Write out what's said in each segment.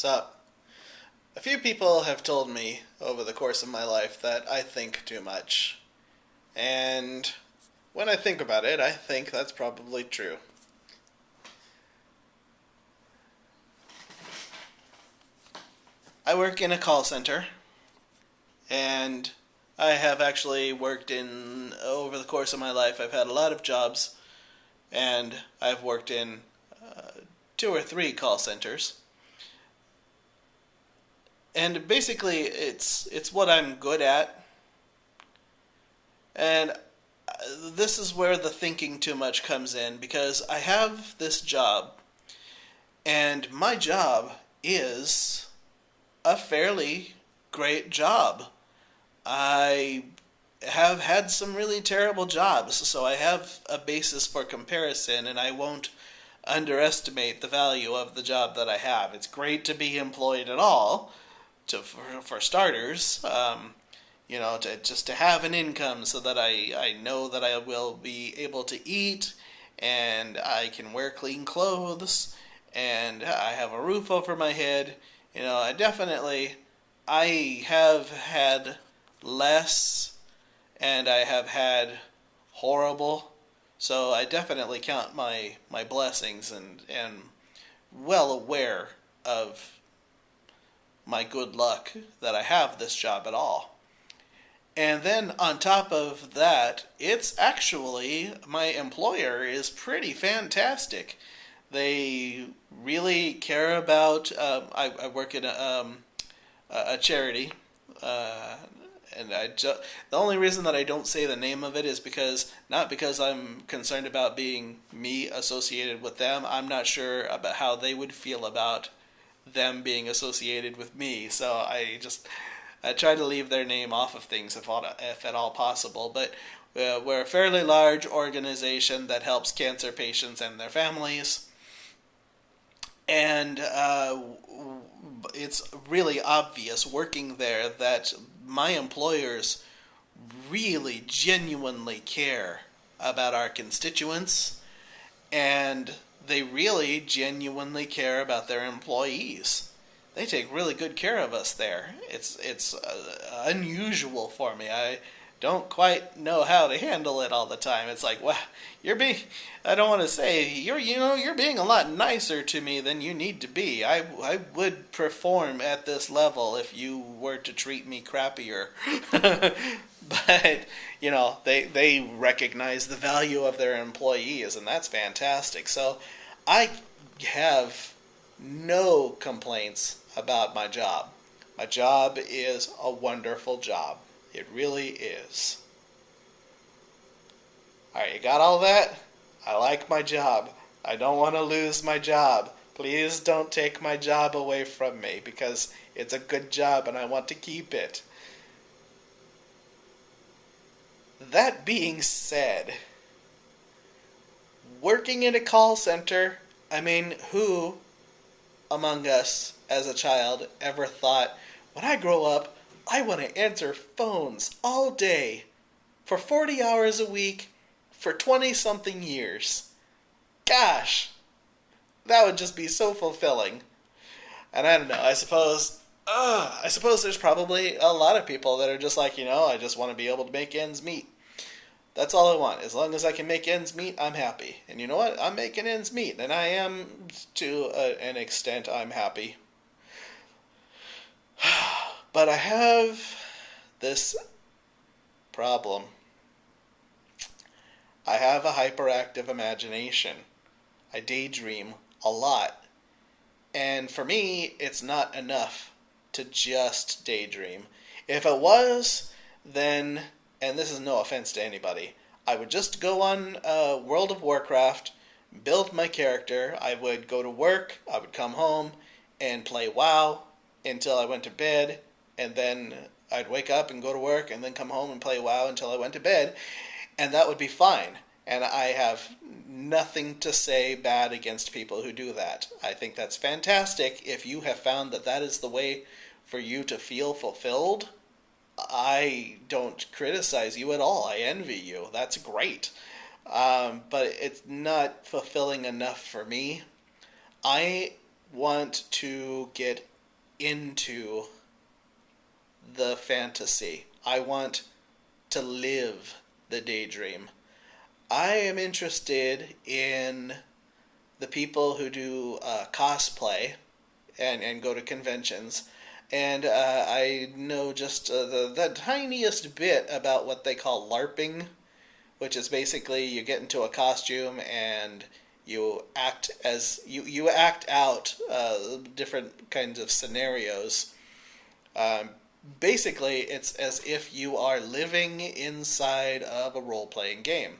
So, a few people have told me over the course of my life that I think too much. And when I think about it, I think that's probably true. I work in a call center, and I have actually worked over the course of my life, I've had a lot of jobs, and I've worked in two or three call centers. And basically, it's what I'm good at, and this is where the thinking too much comes in because I have this job, and my job is a fairly great job. I have had some really terrible jobs, so I have a basis for comparison, and I won't underestimate the value of the job that I have. It's great to be employed at all, for starters. Just to have an income so that I know that I will be able to eat and I can wear clean clothes and I have a roof over my head. I have had less and I have had horrible. So I definitely count my blessings and well aware of my good luck that I have this job at all. And then on top of that, it's actually, my employer is pretty fantastic. They really care about, I work in a charity, uh, and the only reason that I don't say the name of it is not because I'm concerned about being me associated with them. I'm not sure about how they would feel about them being associated with me. So I try to leave their name off of things if at all possible. But we're a fairly large organization that helps cancer patients and their families. And it's really obvious working there that my employers really genuinely care about our constituents, and they really genuinely care about their employees. They take really good care of us there. It's unusual for me. I don't quite know how to handle it all the time. It's like, wow, you're being I don't want to say you're being a lot nicer to me than you need to be. I would perform at this level if you were to treat me crappier. But they recognize the value of their employees, and that's fantastic. So I have no complaints about my job. My job is a wonderful job. It really is. Alright, you got all that? I like my job. I don't want to lose my job. Please don't take my job away from me because it's a good job and I want to keep it. That being said, working in a call center, who among us as a child ever thought, when I grow up, I want to answer phones all day for 40 hours a week for 20 something years? Gosh, that would just be so fulfilling. And I don't know, I suppose there's probably a lot of people that are just like, I just want to be able to make ends meet. That's all I want. As long as I can make ends meet, I'm happy. And you know what? I'm making ends meet, and I am, to an extent, I'm happy. But I have this problem. I have a hyperactive imagination. I daydream a lot. And for me, it's not enough to just daydream. If it was, then, and this is no offense to anybody, I would just go on World of Warcraft, build my character, I would go to work, I would come home and play WoW until I went to bed, and then I'd wake up and go to work and then come home and play WoW until I went to bed, and that would be fine. And I have nothing to say bad against people who do that. I think that's fantastic. If you have found that that is the way for you to feel fulfilled, I don't criticize you at all. I envy you. That's great. But it's not fulfilling enough for me. I want to get into the fantasy. I want to live the daydream. I am interested in the people who do cosplay and go to conventions. And I know just the tiniest bit about what they call LARPing, which is basically you get into a costume and you you act out different kinds of scenarios. Um, Basically, it's as if you are living inside of a role playing game.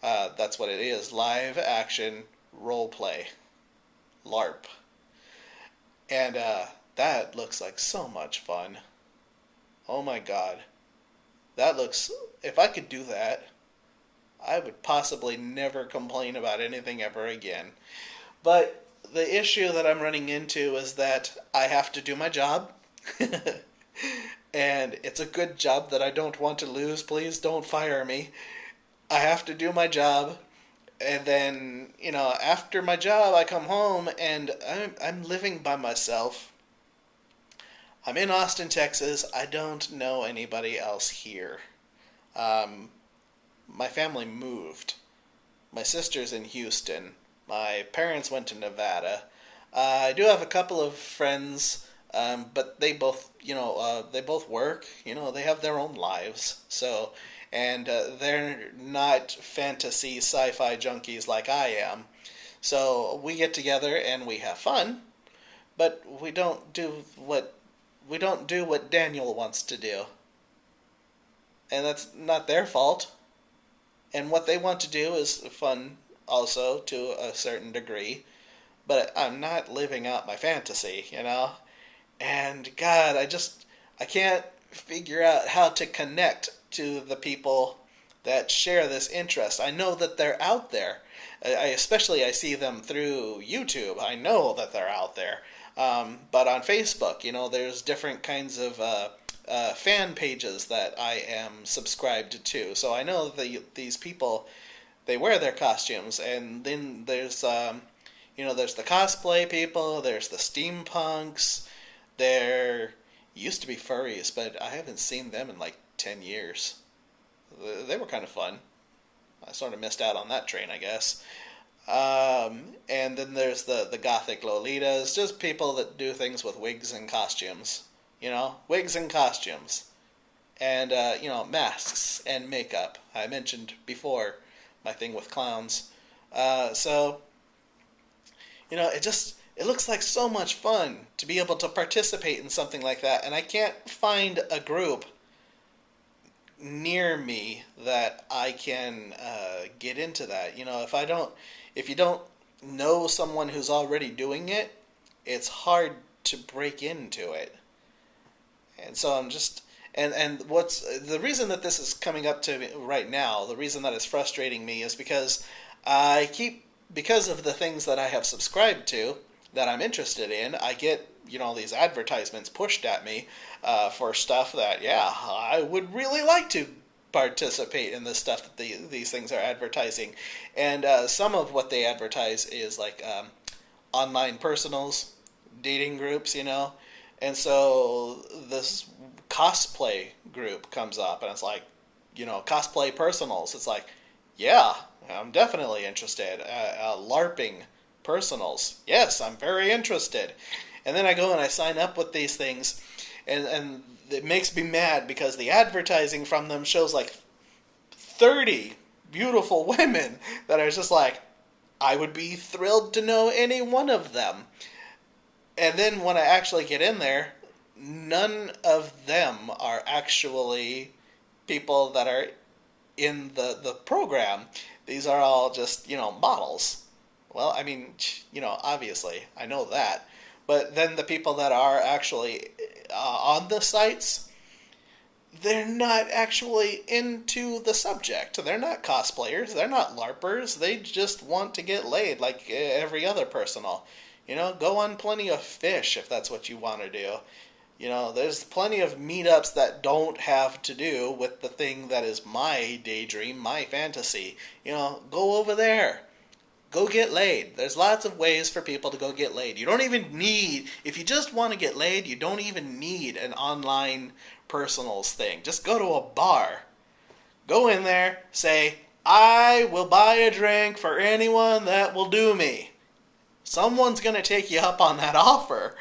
That's what it is: live action role play, LARP, and that looks like so much fun. Oh my god, that looks. If I could do that, I would possibly never complain about anything ever again. But the issue that I'm running into is that I have to do my job. And it's a good job that I don't want to lose. Please don't fire me. I have to do my job. And then, after my job, I come home and I'm living by myself. I'm in Austin, Texas. I don't know anybody else here. Um, my family moved. My sister's in Houston. My parents went to Nevada. I do have a couple of friends, but they both work. They have their own lives. So, and they're not fantasy sci-fi junkies like I am. So we get together and we have fun, but we don't do what Daniel wants to do, and that's not their fault. And what they want to do is fun also to a certain degree, but I'm not living out my fantasy. And God, I can't figure out how to connect to the people that share this interest. I know that they're out there. I see them through YouTube. I know that they're out there. But on Facebook, there's different kinds of fan pages that I am subscribed to. So I know that these people, they wear their costumes, and then there's the cosplay people, there's the steampunks, there used to be furries, but I haven't seen them in like 10 years. They were kind of fun. I sort of missed out on that train, I guess. And then there's the gothic lolitas, just people that do things with wigs and costumes. Wigs and costumes. And, masks and makeup. I mentioned before my thing with clowns. So, it looks like so much fun to be able to participate in something like that. And I can't find a group near me that I can get into that. If you don't know someone who's already doing it, it's hard to break into it. And so I'm just, and what's the reason that this is coming up to me right now, the reason that it's frustrating me is because because of the things that I have subscribed to that I'm interested in, I get, these advertisements pushed at me for stuff that, I would really like to participate in the stuff that these things are advertising. And some of what they advertise is like online personals, dating groups, And so this cosplay group comes up, and it's like, cosplay personals. It's like, yeah, I'm definitely interested. LARPing personals. Yes, I'm very interested. And then I go and I sign up with these things, and it makes me mad because the advertising from them shows like 30 beautiful women that are just like, I would be thrilled to know any one of them. And then when I actually get in there, none of them are actually people that are in the program. These are all just, models. Well, I mean, obviously, I know that. But then the people that are actually on the sites, they're not actually into the subject. They're not cosplayers. They're not LARPers. They just want to get laid like every other personal. Go on Plenty of Fish if that's what you want to do. There's plenty of meetups that don't have to do with the thing that is my daydream, my fantasy. Go over there. Go get laid. There's lots of ways for people to go get laid. You don't even need, if you just want to get laid, you don't even need an online personals thing. Just go to a bar. Go in there, say, I will buy a drink for anyone that will do me. Someone's going to take you up on that offer.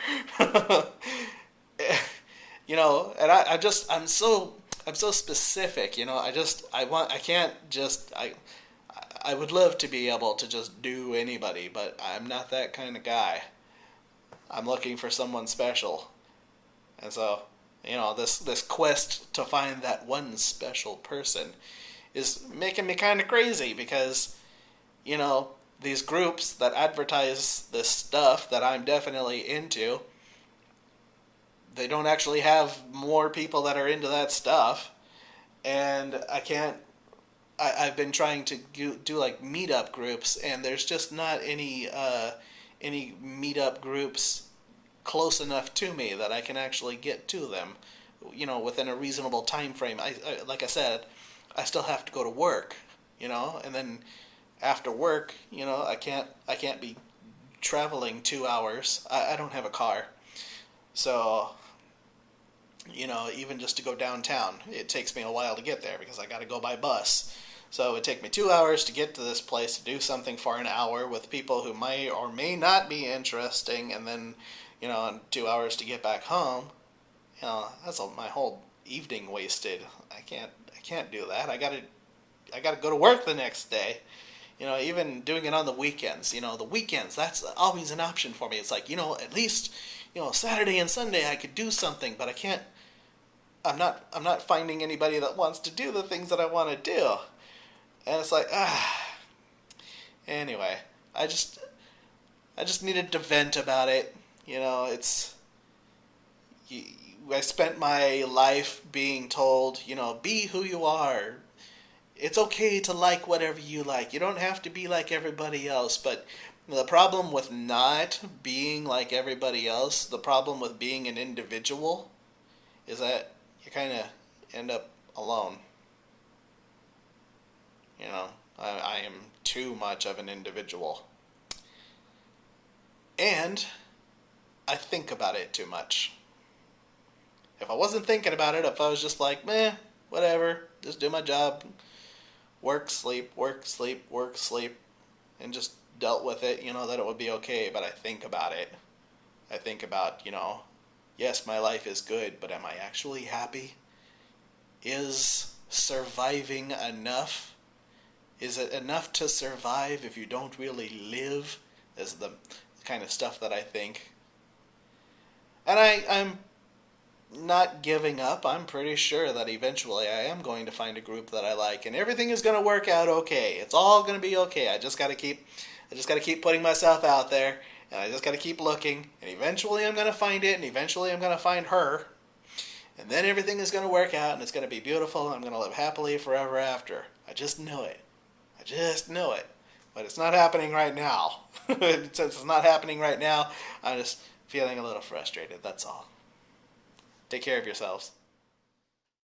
You know, and I'm so specific, you know. I would love to be able to just do anybody, but I'm not that kind of guy. I'm looking for someone special. And so, you know, this quest to find that one special person is making me kind of crazy because, you know, these groups that advertise this stuff that I'm definitely into, they don't actually have more people that are into that stuff. And I've been trying to do like meetup groups, and there's just not any meetup groups close enough to me that I can actually get to them, you know, within a reasonable time frame. Like I said, I still have to go to work, you know, and then after work, you know, I can't be traveling 2 hours. I don't have a car, so, you know, even just to go downtown, it takes me a while to get there because I got to go by bus. So it would take me 2 hours to get to this place to do something for an hour with people who may or may not be interesting, and then, you know, in 2 hours to get back home. You know, that's my whole evening wasted. I can't do that. I gotta go to work the next day. You know, even doing it on the weekends. You know, the weekends, that's always an option for me. It's like, you know, at least, you know, Saturday and Sunday I could do something, but I can't. I'm not finding anybody that wants to do the things that I want to do. And it's like, Anyway, I just needed to vent about it. You know, I spent my life being told, you know, be who you are. It's okay to like whatever you like. You don't have to be like everybody else. But the problem with not being like everybody else, the problem with being an individual, is that you kind of end up alone. You know, I am too much of an individual. And I think about it too much. If I wasn't thinking about it, if I was just like, meh, whatever, just do my job, work, sleep, and just dealt with it, you know, that it would be okay. But I think about it. I think about, you know, yes, my life is good, but am I actually happy? Is surviving enough? Is it enough to survive if you don't really live? Is the kind of stuff that I think. And I'm not giving up. I'm pretty sure that eventually I am going to find a group that I like, and everything is going to work out okay. It's all going to be okay. I just got to keep putting myself out there, and I just got to keep looking, and eventually I'm going to find it, and eventually I'm going to find her, and then everything is going to work out, and it's going to be beautiful, and I'm going to live happily forever after. I just know it. But it's not happening right now. Since it's not happening right now, I'm just feeling a little frustrated, that's all. Take care of yourselves.